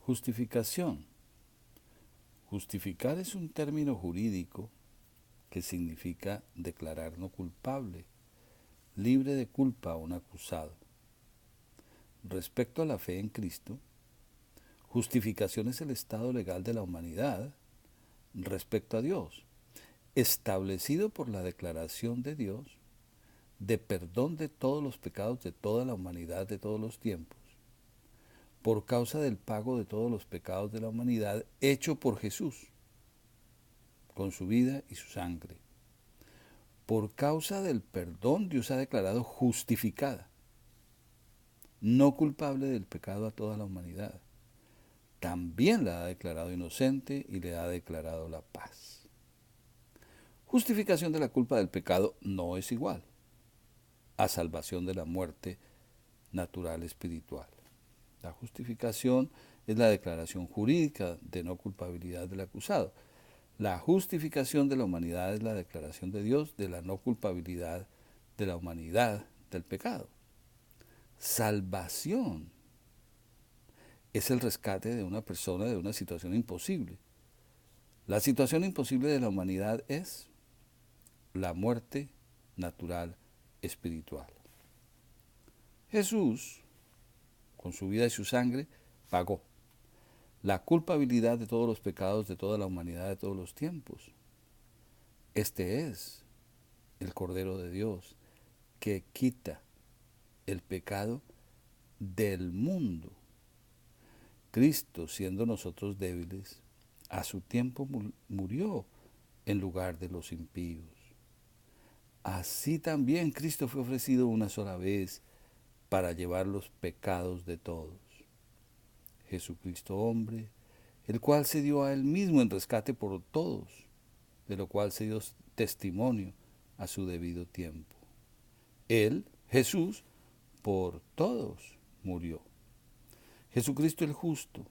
Justificación. Justificar es un término jurídico que significa declarar no culpable, libre de culpa a un acusado. Respecto a la fe en Cristo, justificación es el estado legal de la humanidad respecto a Dios, establecido por la declaración de Dios de perdón de todos los pecados de toda la humanidad de todos los tiempos, por causa del pago de todos los pecados de la humanidad hecho por Jesús, con su vida y su sangre. Por causa del perdón, Dios ha declarado justificada, no culpable del pecado a toda la humanidad. También la ha declarado inocente y le ha declarado la paz. Justificación de la culpa del pecado no es igual a salvación de la muerte natural espiritual. La justificación es la declaración jurídica de no culpabilidad del acusado. La justificación de la humanidad es la declaración de Dios de la no culpabilidad de la humanidad del pecado. Salvación es el rescate de una persona de una situación imposible. La situación imposible de la humanidad es la muerte natural espiritual. Jesús, con su vida y su sangre, pagó la culpabilidad de todos los pecados de toda la humanidad de todos los tiempos. Este es el Cordero de Dios que quita el pecado del mundo. Cristo, siendo nosotros débiles, a su tiempo murió en lugar de los impíos. Así también Cristo fue ofrecido una sola vez para llevar los pecados de todos. Jesucristo hombre, el cual se dio a él mismo en rescate por todos, de lo cual se dio testimonio a su debido tiempo. Él, Jesús, por todos murió. Jesucristo el justo,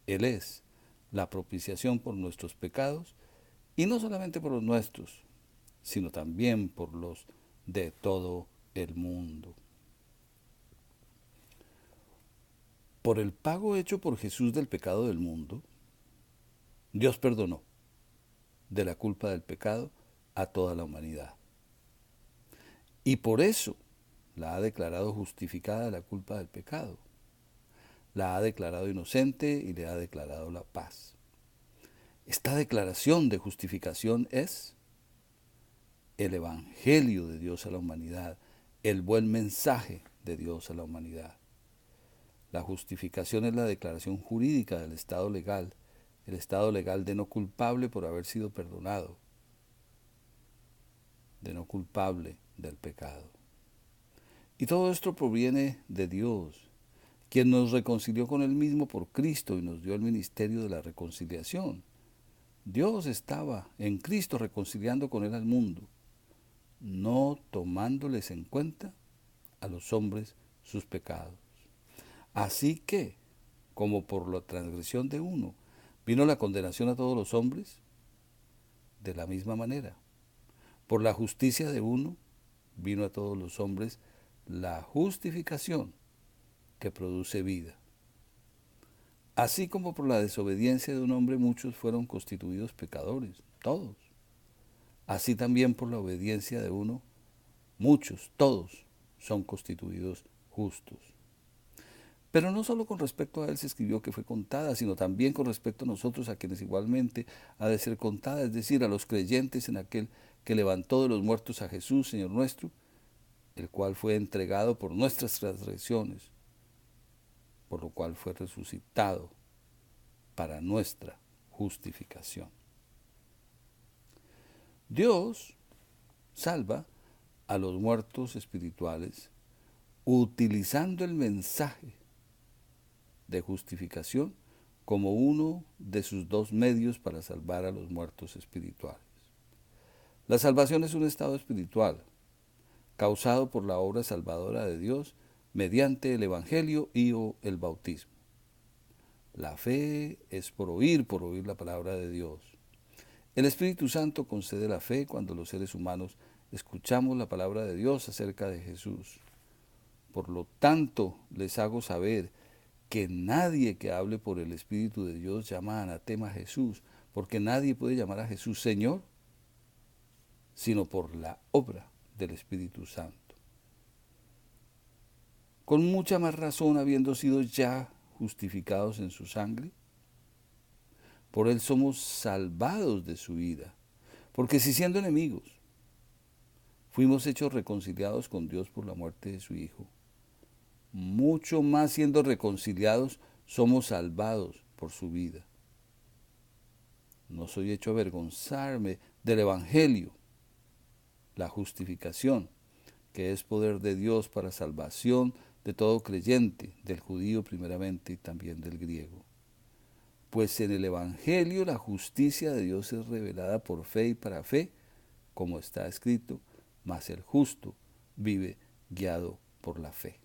Él es la propiciación por nuestros pecados, y no solamente por los nuestros, sino también por los de todo el mundo. Por el pago hecho por Jesús del pecado del mundo, Dios perdonó de la culpa del pecado a toda la humanidad. Y por eso la ha declarado justificada de la culpa del pecado. La ha declarado inocente y le ha declarado la paz. Esta declaración de justificación es el Evangelio de Dios a la humanidad, el buen mensaje de Dios a la humanidad. La justificación es la declaración jurídica del estado legal, el estado legal de no culpable por haber sido perdonado, de no culpable del pecado. Y todo esto proviene de Dios, quien nos reconcilió con Él mismo por Cristo y nos dio el ministerio de la reconciliación. Dios estaba en Cristo reconciliando con Él al mundo, no tomándoles en cuenta a los hombres sus pecados. Así que, como por la transgresión de uno vino la condenación a todos los hombres, de la misma manera, por la justicia de uno vino a todos los hombres la justificación que produce vida. Así como por la desobediencia de un hombre muchos fueron constituidos pecadores, todos. Así también por la obediencia de uno, muchos, todos, son constituidos justos. Pero no solo con respecto a él se escribió que fue contada, sino también con respecto a nosotros, a quienes igualmente ha de ser contada, es decir, a los creyentes en aquel que levantó de los muertos a Jesús, Señor nuestro, el cual fue entregado por nuestras transgresiones, por lo cual fue resucitado para nuestra justificación. Dios salva a los muertos espirituales utilizando el mensaje de justificación como uno de sus dos medios para salvar a los muertos espirituales. La salvación es un estado espiritual causado por la obra salvadora de Dios mediante el Evangelio y o el bautismo. La fe es por oír la palabra de Dios. El Espíritu Santo concede la fe cuando los seres humanos escuchamos la palabra de Dios acerca de Jesús. Por lo tanto, les hago saber que nadie que hable por el Espíritu de Dios llama anatema a Jesús, porque nadie puede llamar a Jesús Señor, sino por la obra del Espíritu Santo. Con mucha más razón, habiendo sido ya justificados en su sangre, por él somos salvados de su ira. Porque si siendo enemigos, fuimos hechos reconciliados con Dios por la muerte de su Hijo, mucho más siendo reconciliados, somos salvados por su vida. No soy hecho avergonzarme del Evangelio, la justificación, que es poder de Dios para salvación de todo creyente, del judío primeramente y también del griego. Pues en el Evangelio la justicia de Dios es revelada por fe y para fe, como está escrito, mas el justo vive guiado por la fe.